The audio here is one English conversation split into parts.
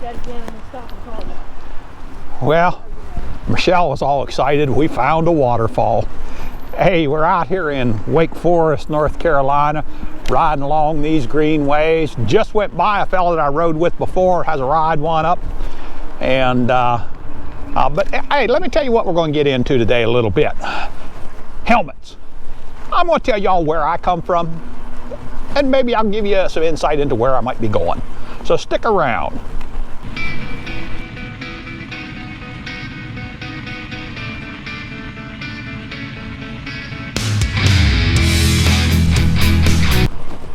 that again and stop and call you. Well, Michelle was all excited. We found a waterfall. Hey, we're out here in Wake Forest, North Carolina, riding along these greenways. Just went by a fellow that I rode with before, has a ride one up. And, but hey, let me tell you what we're going to get into today a little bit. Helmets. I'm going to tell y'all where I come from, and maybe I'll give you some insight into where I might be going. So stick around.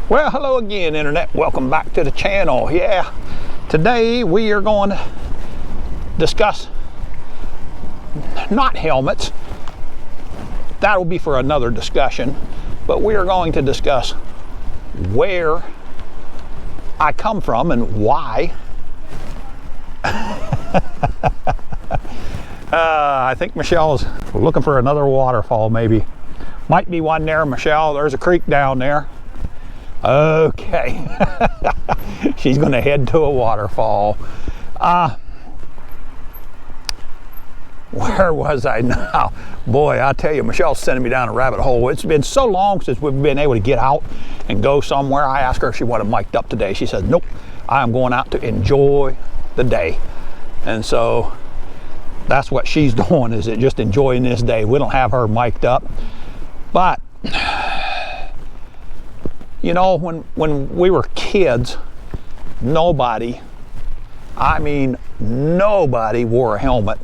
Well, hello again, Internet. Welcome back to the channel. Yeah, today we are going to discuss not helmets. That will be for another discussion, but we are going to discuss where I come from and why. I think Michelle's looking for another waterfall, maybe. Might be one there, Michelle. There's a creek down there. Okay. She's going to head to a waterfall. Where was I now? Boy, I tell you, Michelle's sending me down a rabbit hole. It's been so long since we've been able to get out and go somewhere. I asked her if she wanted mic'd up today. She said, nope, I am going out to enjoy the day. And so that's what she's doing, is it just enjoying this day. We don't have her mic'd up. But you know, when we were kids, nobody, I mean nobody wore a helmet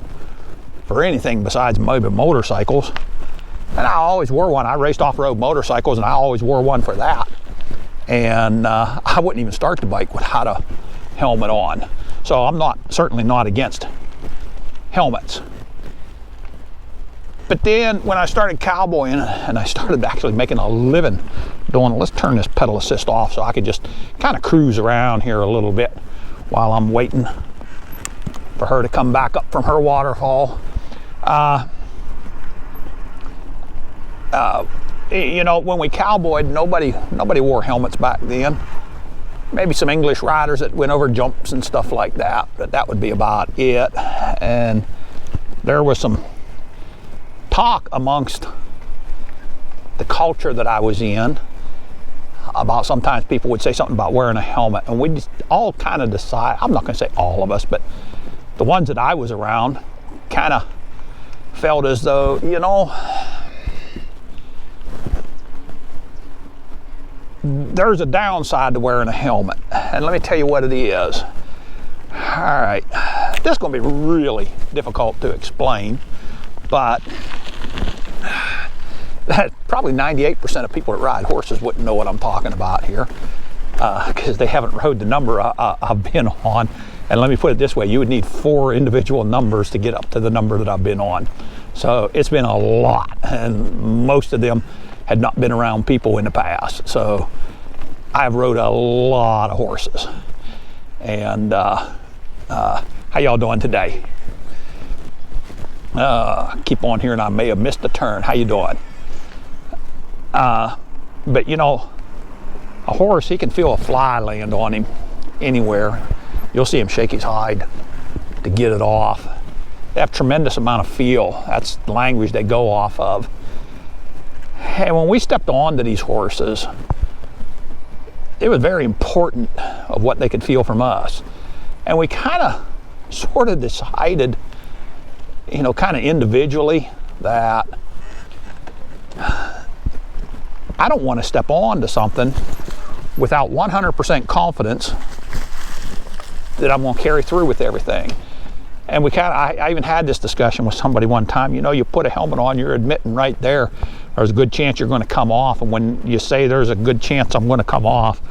for anything besides maybe motorcycles. And I always wore one. I raced off-road motorcycles and I always wore one for that. And I wouldn't even start the bike without a helmet on. So I'm certainly not against helmets. But then when I started cowboying and I started actually making a living doing, let's turn this pedal assist off so I could just kind of cruise around here a little bit while I'm waiting for her to come back up from her waterfall. You know, when we cowboyed, nobody wore helmets back then. Maybe some English riders that went over jumps and stuff like that, but that would be about it. And there was some talk amongst the culture that I was in about, sometimes people would say something about wearing a helmet, and we just all kind of decide, I'm not going to say all of us, but the ones that I was around kind of felt as though, you know, there's a downside to wearing a helmet, and let me tell you what it is. All right, this is going to be really difficult to explain, but probably 98% of people that ride horses wouldn't know what I'm talking about here, because they haven't rode the number I've been on. And let me put it this way, you would need 4 individual numbers to get up to the number that I've been on. So it's been a lot, and most of them had not been around people in the past. So I've rode a lot of horses. And how y'all doing today? Keep on here and I may have missed a turn. How you doing? But you know, a horse, he can feel a fly land on him anywhere. You'll see him shake his hide to get it off. They have tremendous amount of feel. That's the language they go off of. And when we stepped onto these horses, it was very important of what they could feel from us. And we kind of sort of decided, you know, kind of individually, that I don't want to step on to something without 100% confidence that I'm going to carry through with everything. And we I even had this discussion with somebody one time. You know, you put a helmet on, you're admitting right there's a good chance you're going to come off. And when you say there's a good chance I'm going to come off,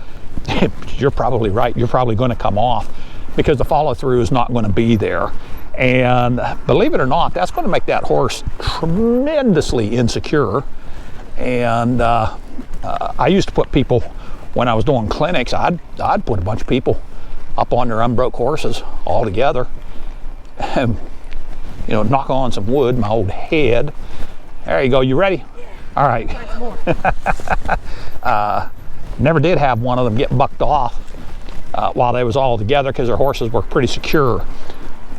you're probably right. You're probably going to come off, because the follow through is not going to be there. And believe it or not, that's going to make that horse tremendously insecure. And I used to put people, when I was doing clinics, I'd put a bunch of people up on their unbroke horses all together, and, you know, knock on some wood, my old head. There you go. You ready? Yeah. All right. Never did have one of them get bucked off. while they was all together, because their horses were pretty secure.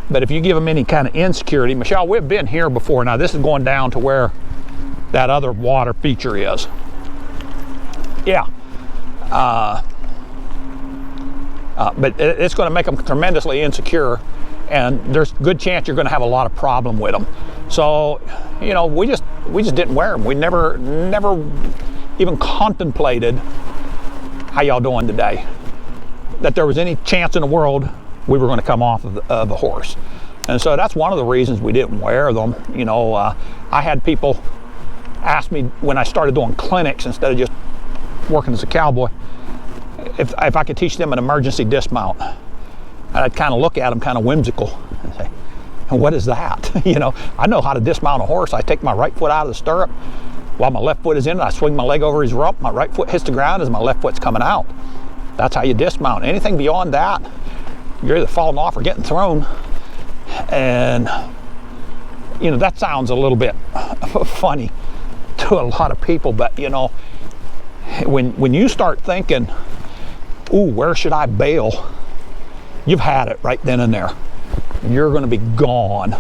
But if you give them any kind of insecurity, Michelle, we've been here before. Now this is going down to where that other water feature is. Yeah. But it's going to make them tremendously insecure, and there's a good chance you're going to have a lot of problem with them. So, you know, we just didn't wear them. We never even contemplated, how y'all doing today, that there was any chance in the world we were going to come off of a horse. And so that's one of the reasons we didn't wear them. You know, I had people ask me when I started doing clinics instead of just working as a cowboy, if I could teach them an emergency dismount. And I'd kind of look at them kind of whimsical and say, what is that? You know, I know how to dismount a horse. I take my right foot out of the stirrup while my left foot is in it. I swing my leg over his rump. My right foot hits the ground as my left foot's coming out. That's how you dismount. Anything beyond that, you're either falling off or getting thrown. And, you know, that sounds a little bit funny to a lot of people, but, you know, when you start thinking, ooh, where should I bail? You've had it right then and there. You're going to be gone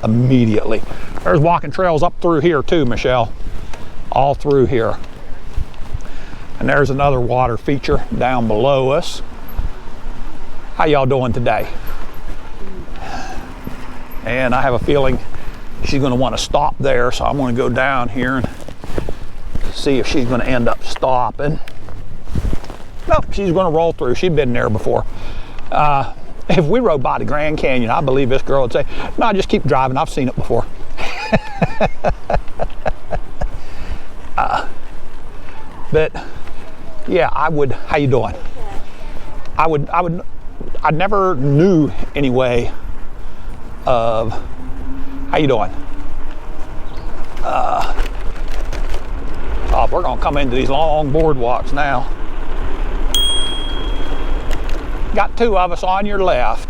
immediately. There's walking trails up through here too, Michelle. All through here. And there's another water feature down below us. How y'all doing today? And I have a feeling she's going to want to stop there, so I'm going to go down here and see if she's going to end up stopping. Nope, she's going to roll through. She's been there before. If we rode by the Grand Canyon, I believe this girl would say, no, just keep driving. I've seen it before. But yeah, I would, how you doing? I never knew anyway of, how you doing? Oh, we're gonna come into these long boardwalks now. Got two of us on your left.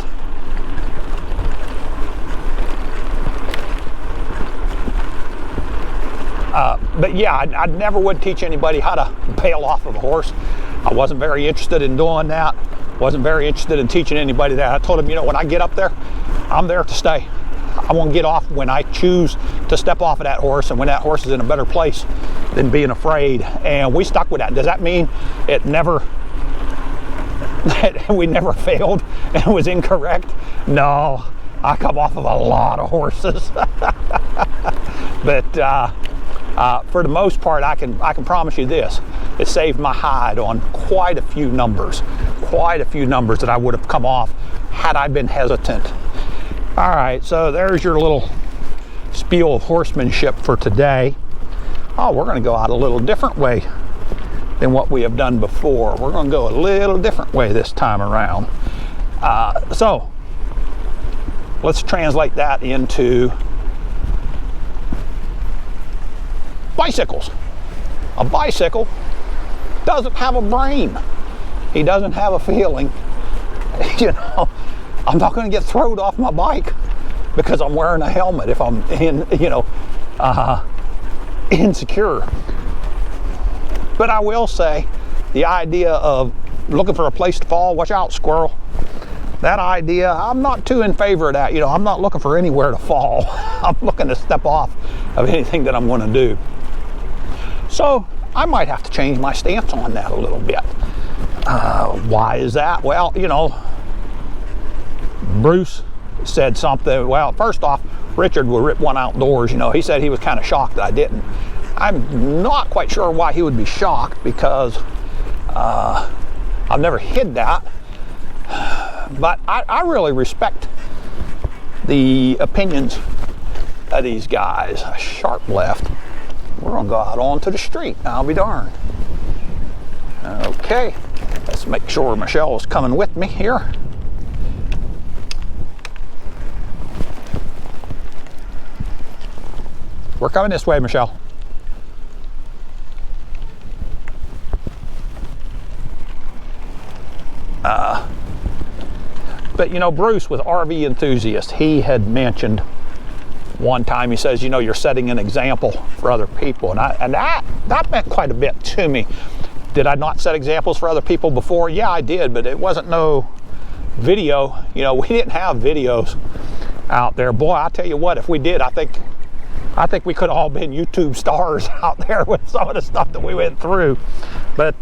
But yeah, I never would teach anybody how to bail off of a horse. I wasn't very interested in doing that. Wasn't very interested in teaching anybody that. I told them, you know, when I get up there, I'm there to stay. I won't get off when I choose to step off of that horse, and when that horse is in a better place than being afraid. And we stuck with that. Does that mean it never, that we never failed and was incorrect? No, I come off of a lot of horses. But for the most part, I can promise you this: it saved my hide on quite a few numbers that I would have come off had I been hesitant. All right, so there's your little spiel of horsemanship for today. Oh, we're going to go out a little different way than what we have done before. We're going to go a little different way this time around. So let's translate that into bicycles. A bicycle doesn't have a brain. He doesn't have a feeling. You know, I'm not going to get thrown off my bike because I'm wearing a helmet if I'm in, you know, insecure. But I will say, the idea of looking for a place to fall, watch out, squirrel. That idea, I'm not too in favor of that. You know, I'm not looking for anywhere to fall. I'm looking to step off of anything that I'm going to do. So I might have to change my stance on that a little bit. Why is that? Well, you know, Bruce said something. Well, first off, Richard would rip one outdoors. You know, he said he was kind of shocked that I didn't. I'm not quite sure why he would be shocked, because I've never hid that. But I really respect the opinions of these guys. A sharp left. We're gonna go out onto the street. I'll be darned. Okay, let's make sure Michelle is coming with me here. We're coming this way, Michelle. But you know, Bruce was RV enthusiast. He had mentioned one time, he says, you know, you're setting an example for other people, and that meant quite a bit to me. Did I not set examples for other people before? Yeah, I did, but it wasn't no video. You know, we didn't have videos out there. Boy, I tell you what, if we did, I think we could have all been YouTube stars out there with some of the stuff that we went through. But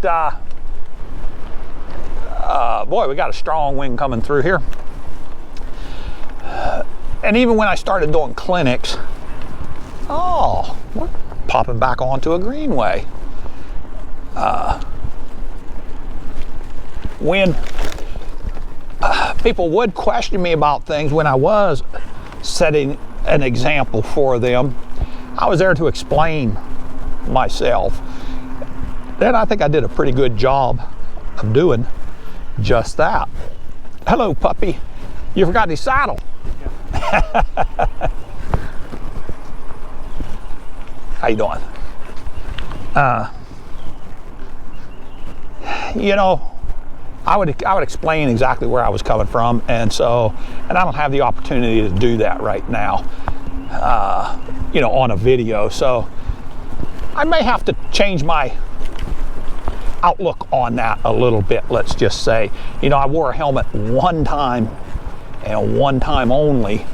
boy, we got a strong wind coming through here. And even when I started doing clinics, oh, we're popping back onto a greenway. When people would question me about things when I was setting an example for them, I was there to explain myself. And I think I did a pretty good job of doing just that. Hello, puppy. You forgot the saddle. Yeah. How you doing? You know, I would explain exactly where I was coming from, and I don't have the opportunity to do that right now, you know, on a video. So I may have to change my outlook on that a little bit. Let's just say, you know, I wore a helmet one time and one time only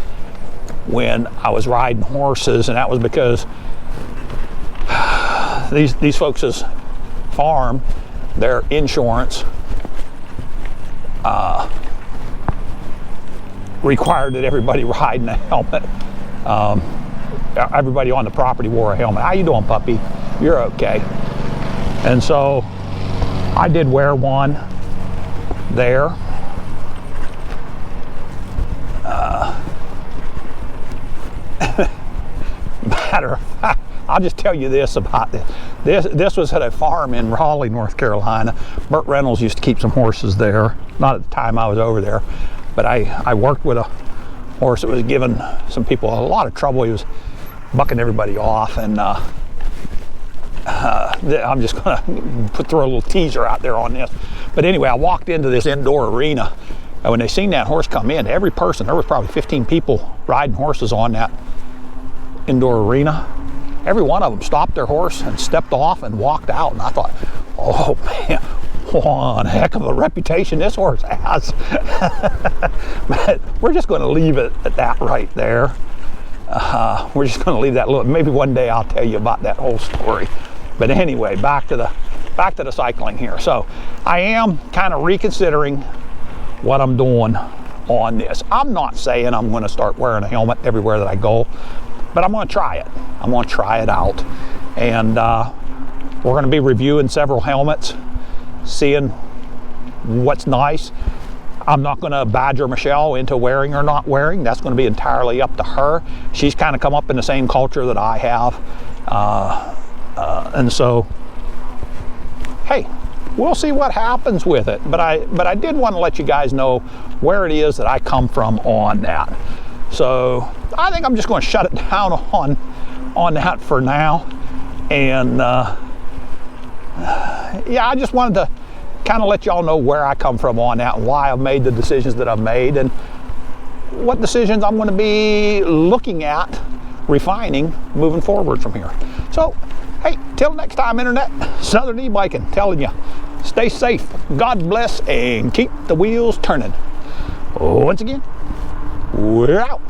when I was riding horses, and that was because these folks' farm, their insurance required that everybody riding a helmet. Everybody on the property wore a helmet. How you doing, puppy? You're okay. And so I did wear one there. Matter of fact, I'll just tell you this about this. This was at a farm in Raleigh, North Carolina. Burt Reynolds used to keep some horses there. Not at the time I was over there, but I worked with a horse that was giving some people a lot of trouble. He was bucking everybody off, and I'm just gonna throw a little teaser out there on this. But anyway, I walked into this indoor arena, and when they seen that horse come in, every person, there was probably 15 people riding horses on that indoor arena. Every one of them stopped their horse and stepped off and walked out. And I thought, oh man, what a heck of a reputation this horse has. But we're just going to leave it at that right there. We're just going to leave that little. Maybe one day I'll tell you about that whole story. But anyway, back to the cycling here. So I am kind of reconsidering what I'm doing on this. I'm not saying I'm going to start wearing a helmet everywhere that I go, but I'm going to try it. I'm going to try it out. And we're going to be reviewing several helmets, seeing what's nice. I'm not going to badger Michelle into wearing or not wearing. That's going to be entirely up to her. She's kind of come up in the same culture that I have. And so, hey, we'll see what happens with it. But I did want to let you guys know where it is that I come from on that. So I think I'm just going to shut it down on that for now. And yeah, I just wanted to kind of let y'all know where I come from on that and why I've made the decisions that I've made and what decisions I'm going to be looking at refining moving forward from here. So, hey, till next time, Internet, Southern E-Biking telling you, stay safe, God bless, and keep the wheels turning. Once again, we're out.